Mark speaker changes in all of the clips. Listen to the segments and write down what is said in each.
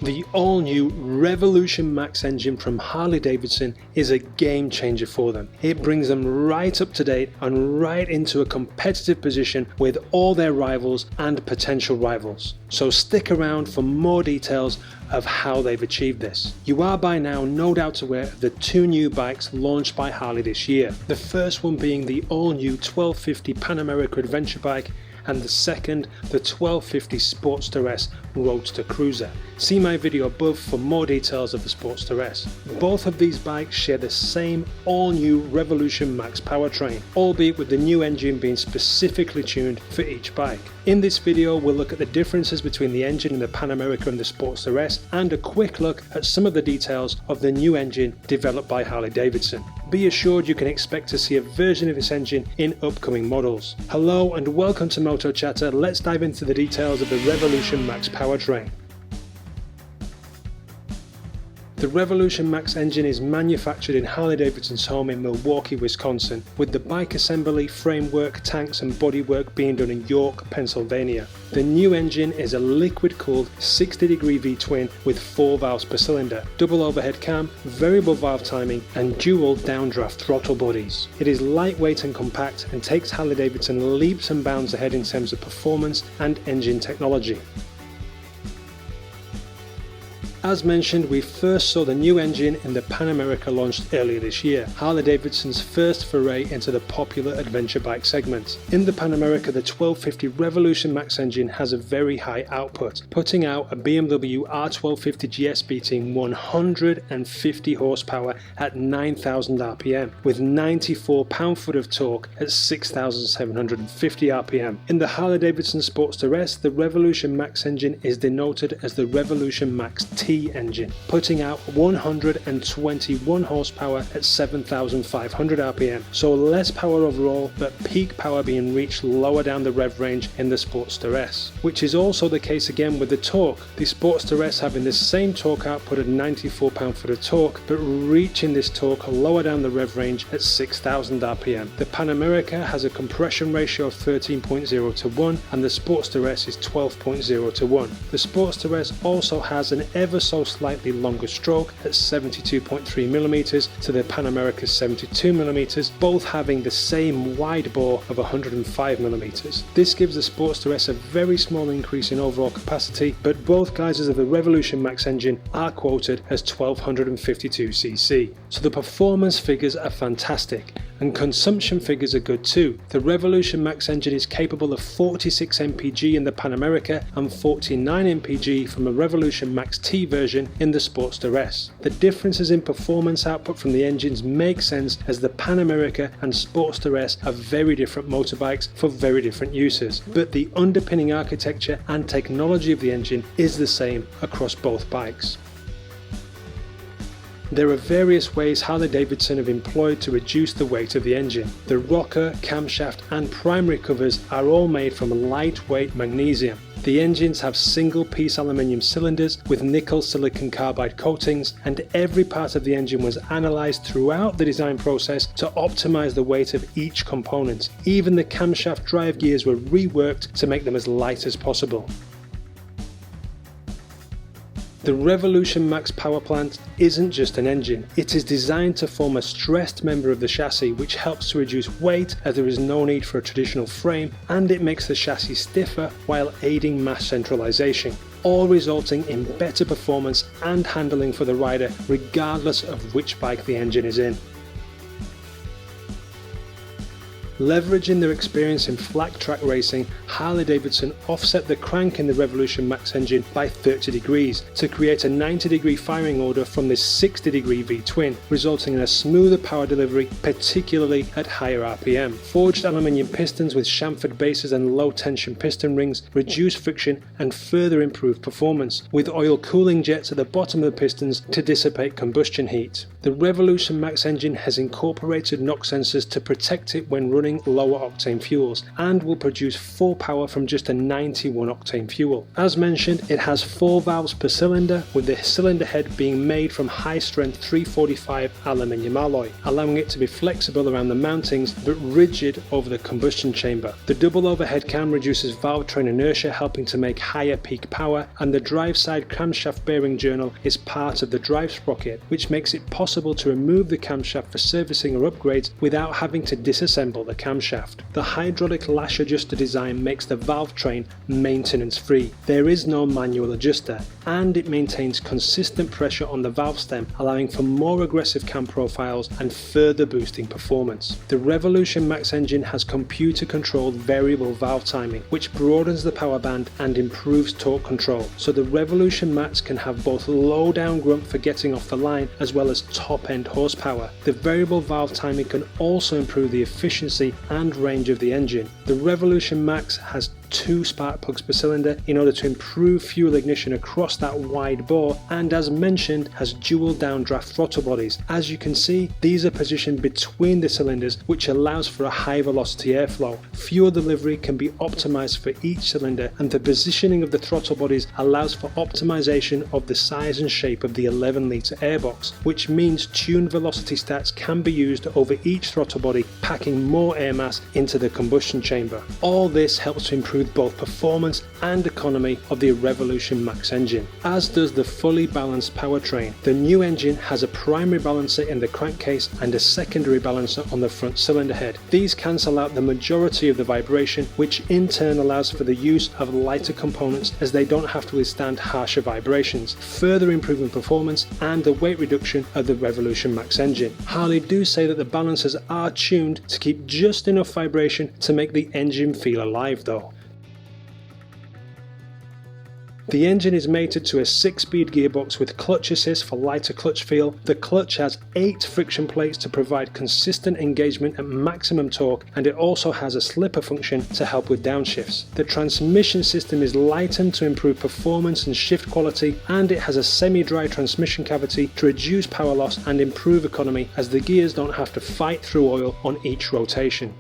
Speaker 1: The all-new Revolution Max engine from Harley Davidson is a game changer for them. It brings them right up to date and right into a competitive position with all their rivals and potential rivals. So stick around for more details of how they've achieved this. You are by now no doubt aware of the two new bikes launched by Harley this year. The first one being the all-new 1250 Pan America adventure bike, and the second, the 1250 Sportster S Roadster Cruiser. See my video above for more details of the Sportster S. Both of these bikes share the same all-new Revolution Max powertrain, albeit with the new engine being specifically tuned for each bike. In this video we'll look at the differences between the engine in the Pan America and the Sportster S, and a quick look at some of the details of the new engine developed by Harley Davidson. Be assured you can expect to see a version of this engine in upcoming models. Hello and welcome to Moto Chatter. Let's dive into the details of the Revolution Max powertrain. The Revolution Max engine is manufactured in Harley Davidson's home in Milwaukee, Wisconsin, with the bike assembly, framework, tanks and bodywork being done in York, Pennsylvania. The new engine is a liquid-cooled 60-degree V-twin with 4 valves per cylinder, double overhead cam, variable valve timing and dual downdraft throttle bodies. It is lightweight and compact and takes Harley Davidson leaps and bounds ahead in terms of performance and engine technology. As mentioned, we first saw the new engine in the Pan America launched earlier this year, Harley Davidson's first foray into the popular adventure bike segment. In the Pan America, the 1250 Revolution Max engine has a very high output, putting out a BMW R1250 GS beating 150 horsepower at 9,000 RPM, with 94 pound-foot of torque at 6,750 RPM. In the Harley Davidson Sportster S, the Revolution Max engine is denoted as the Revolution Max T engine, putting out 121 horsepower at 7,500 RPM, so less power overall, but peak power being reached lower down the rev range in the Sportster S, which is also the case again with the torque, the Sportster S having the same torque output at 94 pound-foot of torque, but reaching this torque lower down the rev range at 6,000 RPM. The Pan America has a compression ratio of 13.0 to 1 and the Sportster S is 12.0 to 1. The Sportster S also has an ever so slightly longer stroke at 72.3mm to the Pan America's 72mm, both having the same wide bore of 105mm. This gives the Sportster S a very small increase in overall capacity, but both guises of the Revolution Max engine are quoted as 1252cc. So the performance figures are fantastic, and consumption figures are good too. The Revolution Max engine is capable of 46 mpg in the Pan America and 49 mpg from a Revolution Max T version in the Sportster S. The differences in performance output from the engines make sense, as the Pan America and Sportster S are very different motorbikes for very different uses, but the underpinning architecture and technology of the engine is the same across both bikes. There are various ways Harley Davidson have employed to reduce the weight of the engine. The rocker, camshaft and primary covers are all made from lightweight magnesium. The engines have single-piece aluminium cylinders with nickel silicon carbide coatings, and every part of the engine was analysed throughout the design process to optimise the weight of each component. Even the camshaft drive gears were reworked to make them as light as possible. The Revolution Max power plant isn't just an engine, it is designed to form a stressed member of the chassis, which helps to reduce weight as there is no need for a traditional frame, and it makes the chassis stiffer while aiding mass centralisation, all resulting in better performance and handling for the rider regardless of which bike the engine is in. Leveraging their experience in flat track racing, Harley Davidson offset the crank in the Revolution Max engine by 30 degrees to create a 90-degree firing order from this 60-degree V-twin, resulting in a smoother power delivery, particularly at higher RPM. Forged aluminium pistons with chamfered bases and low-tension piston rings reduce friction and further improve performance, with oil cooling jets at the bottom of the pistons to dissipate combustion heat. The Revolution Max engine has incorporated knock sensors to protect it when running burning lower octane fuels and will produce full power from just a 91 octane fuel. As mentioned, it has 4 valves per cylinder, with the cylinder head being made from high strength 345 aluminium alloy, allowing it to be flexible around the mountings but rigid over the combustion chamber. The double overhead cam reduces valve train inertia, helping to make higher peak power, and the drive side camshaft bearing journal is part of the drive sprocket, which makes it possible to remove the camshaft for servicing or upgrades without having to disassemble the camshaft. The hydraulic lash adjuster design makes the valve train maintenance free. There is no manual adjuster, and it maintains consistent pressure on the valve stem, allowing for more aggressive cam profiles and further boosting performance. The Revolution Max engine has computer controlled variable valve timing, which broadens the power band and improves torque control, so the Revolution Max can have both low down grunt for getting off the line as well as top end horsepower. The variable valve timing can also improve the efficiency and range of the engine. The Revolution Max has 2 spark plugs per cylinder in order to improve fuel ignition across that wide bore, and as mentioned has dual downdraft throttle bodies. As you can see, these are positioned between the cylinders, which allows for a high velocity airflow. Fuel delivery can be optimized for each cylinder, and the positioning of the throttle bodies allows for optimization of the size and shape of the 11-litre airbox, which means tuned velocity stats can be used over each throttle body, packing more air mass into the combustion chamber. All this helps to improve both performance and economy of the Revolution Max engine, as does the fully balanced powertrain. The new engine has a primary balancer in the crankcase and a secondary balancer on the front cylinder head. These cancel out the majority of the vibration, which in turn allows for the use of lighter components as they don't have to withstand harsher vibrations, further improving performance and the weight reduction of the Revolution Max engine. Harley do say that the balancers are tuned to keep just enough vibration to make the engine feel alive though. The engine is mated to a 6-speed gearbox with clutch assist for lighter clutch feel. The clutch has 8 friction plates to provide consistent engagement at maximum torque, and it also has a slipper function to help with downshifts. The transmission system is lightened to improve performance and shift quality, and it has a semi-dry transmission cavity to reduce power loss and improve economy, as the gears don't have to fight through oil on each rotation.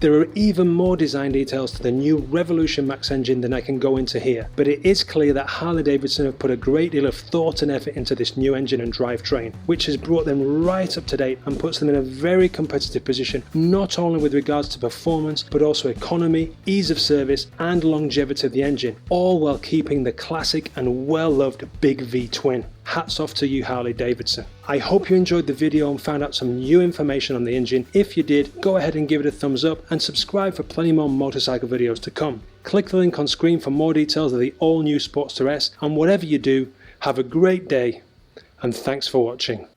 Speaker 1: There are even more design details to the new Revolution Max engine than I can go into here, but it is clear that Harley Davidson have put a great deal of thought and effort into this new engine and drivetrain, which has brought them right up to date and puts them in a very competitive position, not only with regards to performance but also economy, ease of service and longevity of the engine, all while keeping the classic and well loved Big V twin. Hats off to you, Harley Davidson. I hope you enjoyed the video and found out some new information on the engine. If you did, go ahead and give it a thumbs up and subscribe for plenty more motorcycle videos to come. Click the link on screen for more details of the all new Sportster S, and whatever you do, have a great day and thanks for watching.